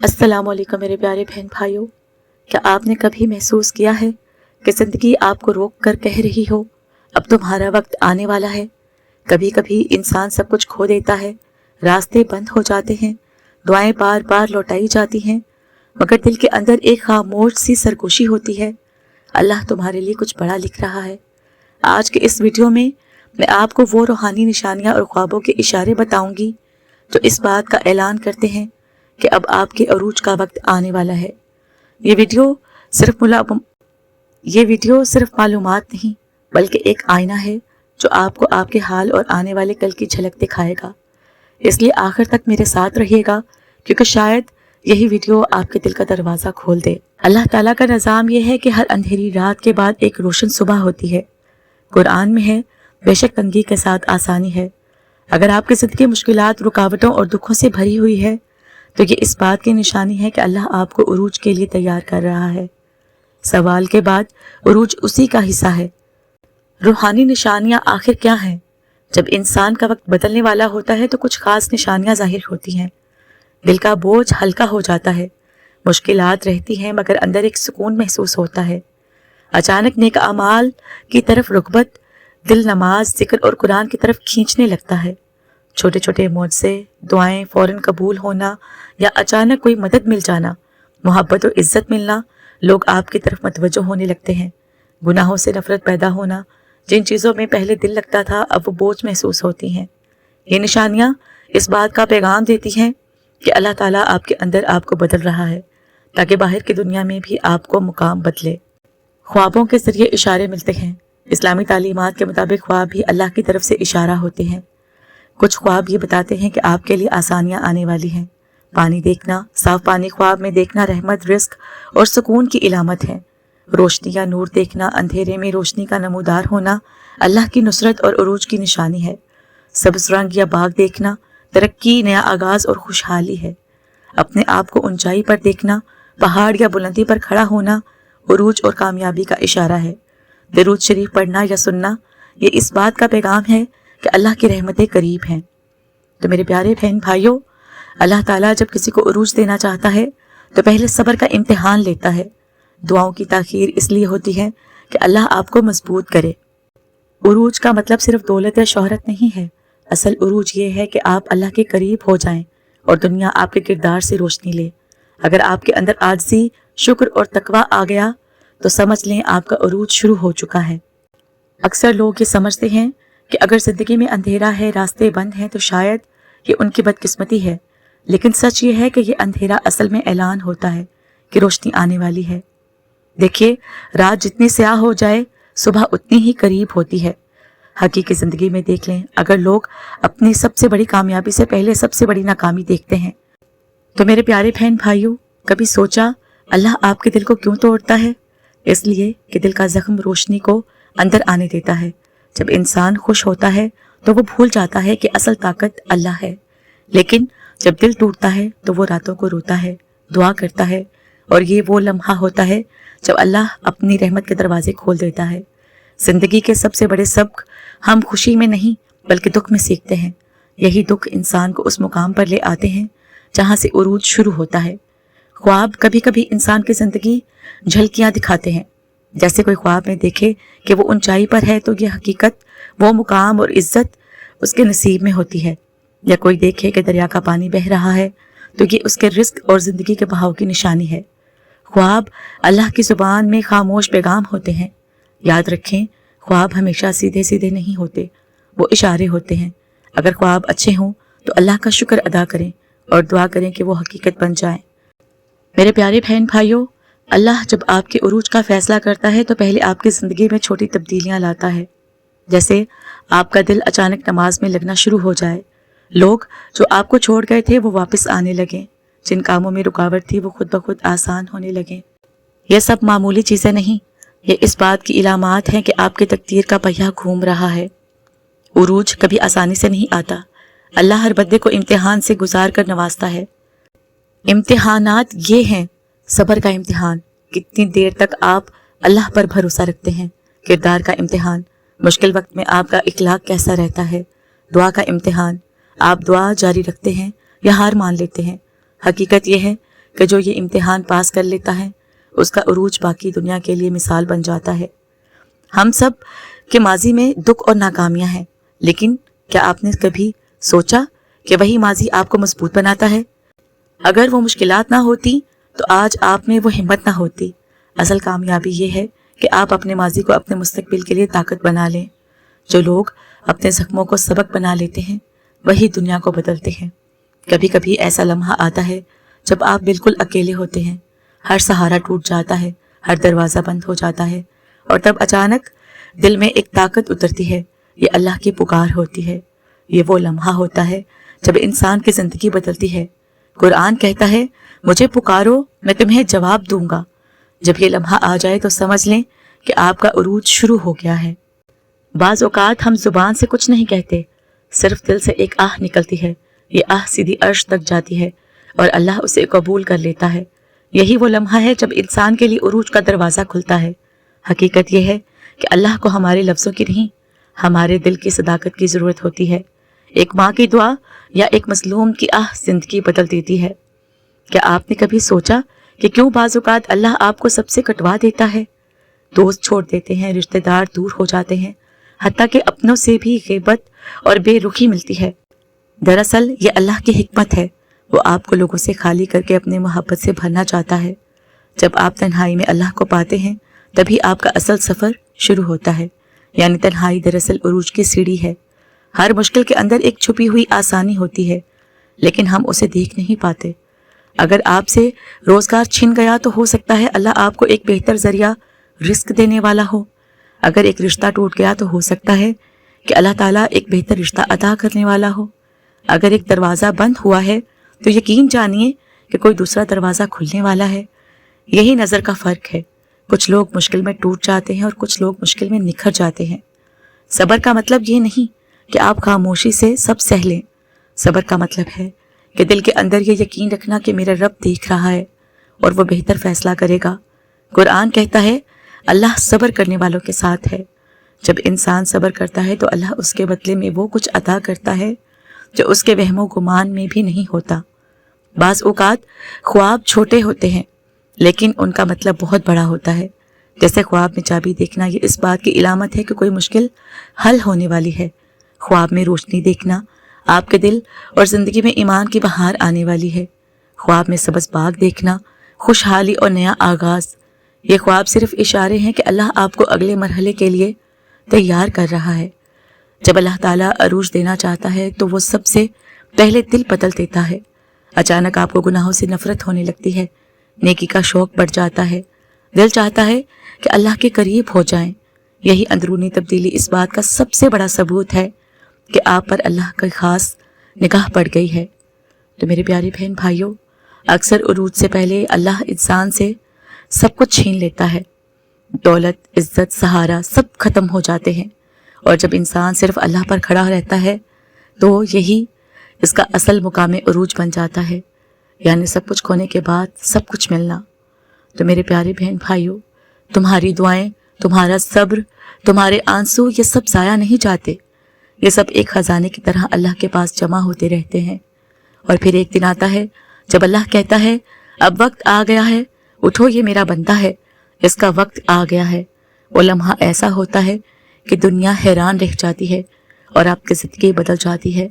अस्सलाम वालेकुम मेरे प्यारे बहन भाइयों। क्या आपने कभी महसूस किया है कि ज़िंदगी आपको रोक कर कह रही हो अब तुम्हारा वक्त आने वाला है। कभी कभी इंसान सब कुछ खो देता है, रास्ते बंद हो जाते हैं, दुआएं बार बार लौटाई जाती हैं, मगर दिल के अंदर एक खामोश सी सरगोशी होती है, अल्लाह तुम्हारे लिए कुछ बड़ा लिख रहा है। आज के इस वीडियो में मैं आपको वो रूहानी निशानियां और ख्वाबों के इशारे बताऊंगी जो इस बात का ऐलान करते हैं कि अब आपके अरूज का वक्त आने वाला है। ये वीडियो सिर्फ मालूमात नहीं बल्कि एक आईना है जो आपको आपके हाल और आने वाले कल की झलक दिखाएगा। इसलिए आखिर तक मेरे साथ रहिएगा, क्योंकि शायद यही वीडियो आपके दिल का दरवाज़ा खोल दे। अल्लाह ताला का निज़ाम यह है कि हर अंधेरी रात के बाद एक रोशन सुबह होती है। कुरान में है, बेशक तंगी के साथ आसानी है। अगर आपकी ज़िंदगी मुश्किलात, रुकावटों और दुखों से भरी हुई है तो ये इस बात की निशानी है कि अल्लाह आपको उरूज के लिए तैयार कर रहा है। सवाल के बाद उरूज उसी का हिस्सा है। रूहानी निशानियां आखिर क्या हैं? जब इंसान का वक्त बदलने वाला होता है तो कुछ खास निशानियां जाहिर होती हैं। दिल का बोझ हल्का हो जाता है, मुश्किलात रहती हैं मगर अंदर एक सुकून महसूस होता है। अचानक नेक अमाल की तरफ रुग़बत दिल नमाज, जिक्र और कुरान की तरफ खींचने लगता है। छोटे छोटे मुआवजे, दुआएं फौरन कबूल होना या अचानक कोई मदद मिल जाना, मोहब्बत और इज्जत मिलना, लोग आपकी तरफ मतवज्जो होने लगते हैं। गुनाहों से नफरत पैदा होना, जिन चीज़ों में पहले दिल लगता था अब वो बोझ महसूस होती हैं। ये निशानियाँ इस बात का पैगाम देती हैं कि अल्लाह ताला आपके अंदर आपको बदल रहा है ताकि बाहर की दुनिया में भी आपको मुकाम बदले। ख्वाबों के जरिए इशारे मिलते हैं। इस्लामी तालीमात के मुताबिक ख्वाब भी अल्लाह की तरफ से इशारा होते हैं। कुछ ख्वाब ये बताते हैं कि आपके लिए आसानियां आने वाली हैं। पानी देखना, साफ पानी ख्वाब में देखना रहमत, रिस्क और सुकून की इलामत है। रोशनी या नूर देखना, अंधेरे में रोशनी का नमूदार होना, अल्लाह की नुसरत और उरूज की निशानी है। सब्ज रंग या बाग देखना, तरक्की, नया आगाज और खुशहाली है। अपने आप को ऊंचाई पर देखना, पहाड़ या बुलंदी पर खड़ा होना, उरूज और कामयाबी का इशारा है। दरूद शरीफ पढ़ना या सुनना, ये इस बात का पैगाम है कि अल्लाह की रहमतें करीब हैं। तो मेरे प्यारे बहन भाइयों, अल्लाह ताला जब किसी को उरूज देना चाहता है तो पहले सब्र का इम्तिहान लेता है। दुआओं की ताखीर इसलिए होती है कि अल्लाह आपको मजबूत करे। उरूज का मतलब सिर्फ दौलत या शोहरत नहीं है। असल उरूज ये है कि आप अल्लाह के करीब हो जाएं और दुनिया आपके किरदार से रोशनी ले। अगर आपके अंदर आजिज़ी, शुक्र और तकवा आ गया तो समझ लें आपका उरूज शुरू हो चुका है। अक्सर लोग ये समझते हैं कि अगर ज़िंदगी में अंधेरा है, रास्ते बंद हैं तो शायद ये उनकी बदकिस्मती है, लेकिन सच ये है कि ये अंधेरा असल में ऐलान होता है कि रोशनी आने वाली है। देखिए, रात जितनी स्याह हो जाए सुबह उतनी ही करीब होती है। हकीकी ज़िंदगी में देख लें, अगर लोग अपनी सबसे बड़ी कामयाबी से पहले सबसे बड़ी नाकामी देखते हैं तो मेरे प्यारे बहन भाइयों, कभी सोचा अल्लाह आपके दिल को क्यों तोड़ता है? इसलिए कि दिल का जख्म रोशनी को अंदर आने देता है। जब इंसान खुश होता है तो वो भूल जाता है कि असल ताकत अल्लाह है, लेकिन जब दिल टूटता है तो वो रातों को रोता है, दुआ करता है, और ये वो लम्हा होता है जब अल्लाह अपनी रहमत के दरवाजे खोल देता है। जिंदगी के सबसे बड़े सबक हम खुशी में नहीं बल्कि दुख में सीखते हैं। यही दुख इंसान को उस मुकाम पर ले आते हैं जहाँ से उरूज शुरू होता है। ख्वाब कभी कभी इंसान की जिंदगी झलकियाँ दिखाते हैं। जैसे कोई ख्वाब में देखे कि वो ऊंचाई पर है तो ये हकीकत, वो मुकाम और इज्जत उसके नसीब में होती है। या कोई देखे कि दरिया का पानी बह रहा है तो ये उसके रिस्क और ज़िंदगी के बहाव की निशानी है। ख्वाब अल्लाह की ज़ुबान में खामोश पैगाम होते हैं। याद रखें, ख्वाब हमेशा सीधे सीधे नहीं होते, वो इशारे होते हैं। अगर ख्वाब अच्छे हों तो अल्लाह का शुक्र अदा करें और दुआ करें कि वो हकीकत बन जाएं। मेरे प्यारे बहन भाइयों, अल्लाह जब आपके उरूज का फैसला करता है तो पहले आपकी ज़िंदगी में छोटी तब्दीलियां लाता है। जैसे आपका दिल अचानक नमाज में लगना शुरू हो जाए, लोग जो आपको छोड़ गए थे वो वापस आने लगे, जिन कामों में रुकावट थी वो खुद ब खुद आसान होने लगे। ये सब मामूली चीज़ें नहीं, ये इस बात की इलामात हैं कि आपकी तकदीर का पहिया घूम रहा है। उरूज कभी आसानी से नहीं आता। अल्लाह हर बंदे को इम्तिहान से गुजार कर नवाजता है। इम्तिहानात ये हैं, सब्र का इम्तिहान, कितनी देर तक आप अल्लाह पर भरोसा रखते हैं। किरदार का इम्तिहान, मुश्किल वक्त में आपका इखलाक कैसा रहता है। दुआ का इम्तिहान, आप दुआ जारी रखते हैं या हार मान लेते हैं। हकीकत यह है کہ جو یہ امتحان پاس کر لیتا ہے اس کا عروج باقی دنیا کے لیے مثال بن جاتا ہے۔ ہم سب کے ماضی میں دکھ اور ناکامیاں ہیں، لیکن کیا آپ نے کبھی سوچا کہ وہی ماضی آپ کو مضبوط بناتا ہے؟ اگر وہ مشکلات نہ ہوتی تو آج آپ میں وہ ہمت نہ ہوتی۔ اصل کامیابی یہ ہے کہ آپ اپنے ماضی کو اپنے مستقبل کے لیے طاقت بنا لیں۔ جو لوگ اپنے زخموں کو سبق بنا لیتے ہیں وہی دنیا کو بدلتے ہیں۔ کبھی کبھی ایسا لمحہ آتا ہے جب آپ بالکل اکیلے ہوتے ہیں، ہر سہارا ٹوٹ جاتا ہے، ہر دروازہ بند ہو جاتا ہے، اور تب اچانک دل میں ایک طاقت اترتی ہے۔ یہ اللہ کی پکار ہوتی ہے۔ یہ وہ لمحہ ہوتا ہے جب انسان کی زندگی بدلتی ہے۔ قرآن کہتا ہے، مجھے پکارو میں تمہیں جواب دوں گا۔ جب یہ لمحہ آ جائے تو سمجھ لیں کہ آپ کا عروج شروع ہو گیا ہے۔ بعض اوقات ہم زبان سے کچھ نہیں کہتے، صرف دل سے ایک آہ نکلتی ہے۔ یہ آہ سیدھی عرش تک جاتی ہے اور اللہ اسے قبول کر لیتا ہے۔ یہی وہ لمحہ ہے جب انسان کے لیے عروج کا دروازہ کھلتا ہے۔ حقیقت یہ ہے کہ اللہ کو ہمارے لفظوں کی نہیں، ہمارے دل کی صداقت کی ضرورت ہوتی ہے۔ ایک ماں کی دعا یا ایک مظلوم کی آہ زندگی بدل دیتی ہے۔ کیا آپ نے کبھی سوچا کہ کیوں بعض اوقات اللہ آپ کو سب سے کٹوا دیتا ہے؟ دوست چھوڑ دیتے ہیں، رشتہ دار دور ہو جاتے ہیں، حتیٰ کہ اپنوں سے بھی غیبت اور بے رخی ملتی ہے۔ دراصل یہ اللہ کی حکمت ہے، وہ آپ کو لوگوں سے خالی کر کے اپنے محبت سے بھرنا چاہتا ہے۔ جب آپ تنہائی میں اللہ کو پاتے ہیں تبھی آپ کا اصل سفر شروع ہوتا ہے۔ یعنی تنہائی دراصل عروج کی سیڑھی ہے۔ ہر مشکل کے اندر ایک چھپی ہوئی آسانی ہوتی ہے، لیکن ہم اسے دیکھ نہیں پاتے۔ اگر آپ سے روزگار چھن گیا تو ہو سکتا ہے اللہ آپ کو ایک بہتر ذریعہ رزق دینے والا ہو۔ اگر ایک رشتہ ٹوٹ گیا تو ہو سکتا ہے کہ اللہ تعالیٰ ایک بہتر رشتہ عطا کرنے والا ہو۔ اگر ایک دروازہ بند ہوا ہے تو یقین جانیے کہ کوئی دوسرا دروازہ کھلنے والا ہے۔ یہی نظر کا فرق ہے۔ کچھ لوگ مشکل میں ٹوٹ جاتے ہیں اور کچھ لوگ مشکل میں نکھر جاتے ہیں۔ صبر کا مطلب یہ نہیں کہ آپ خاموشی سے سب سہ لیں۔ صبر کا مطلب ہے کہ دل کے اندر یہ یقین رکھنا کہ میرا رب دیکھ رہا ہے اور وہ بہتر فیصلہ کرے گا۔ قرآن کہتا ہے، اللہ صبر کرنے والوں کے ساتھ ہے۔ جب انسان صبر کرتا ہے تو اللہ اس کے بدلے میں وہ کچھ عطا کرتا ہے جو اس کے وہم و گمان میں بھی نہیں ہوتا۔ بعض اوقات خواب چھوٹے ہوتے ہیں لیکن ان کا مطلب بہت بڑا ہوتا ہے۔ جیسے خواب میں چابی دیکھنا، یہ اس بات کی علامت ہے کہ کوئی مشکل حل ہونے والی ہے۔ خواب میں روشنی دیکھنا، آپ کے دل اور زندگی میں ایمان کی بہار آنے والی ہے۔ خواب میں سبز باغ دیکھنا، خوشحالی اور نیا آغاز۔ یہ خواب صرف اشارے ہیں کہ اللہ آپ کو اگلے مرحلے کے لیے تیار کر رہا ہے۔ جب اللہ تعالیٰ عروج دینا چاہتا ہے تو وہ سب سے پہلے دل بدل دیتا ہے۔ اچانک آپ کو گناہوں سے نفرت ہونے لگتی ہے، نیکی کا شوق بڑھ جاتا ہے، دل چاہتا ہے کہ اللہ کے قریب ہو جائیں۔ یہی اندرونی تبدیلی اس بات کا سب سے بڑا ثبوت ہے کہ آپ پر اللہ کی خاص نگاہ پڑ گئی ہے۔ تو میرے پیارے بہن بھائیوں، اکثر عروج سے پہلے اللہ انسان سے سب کچھ چھین لیتا ہے۔ دولت، عزت، سہارا سب ختم ہو جاتے ہیں، اور جب انسان صرف اللہ پر کھڑا رہتا ہے تو یہی اس کا اصل مقام عروج بن جاتا ہے، یعنی سب کچھ کھونے کے بعد سب کچھ ملنا۔ تو میرے پیارے بہن بھائیوں، تمہاری دعائیں، تمہارا صبر، تمہارے آنسو، یہ سب ضائع نہیں جاتے۔ یہ سب ایک خزانے کی طرح اللہ کے پاس جمع ہوتے رہتے ہیں، اور پھر ایک دن آتا ہے جب اللہ کہتا ہے، اب وقت آ گیا ہے، اٹھو، یہ میرا بندہ ہے، اس کا وقت آ گیا ہے۔ وہ لمحہ ایسا ہوتا ہے کہ دنیا حیران رہ جاتی ہے اور آپ کی زندگی بدل جاتی ہے۔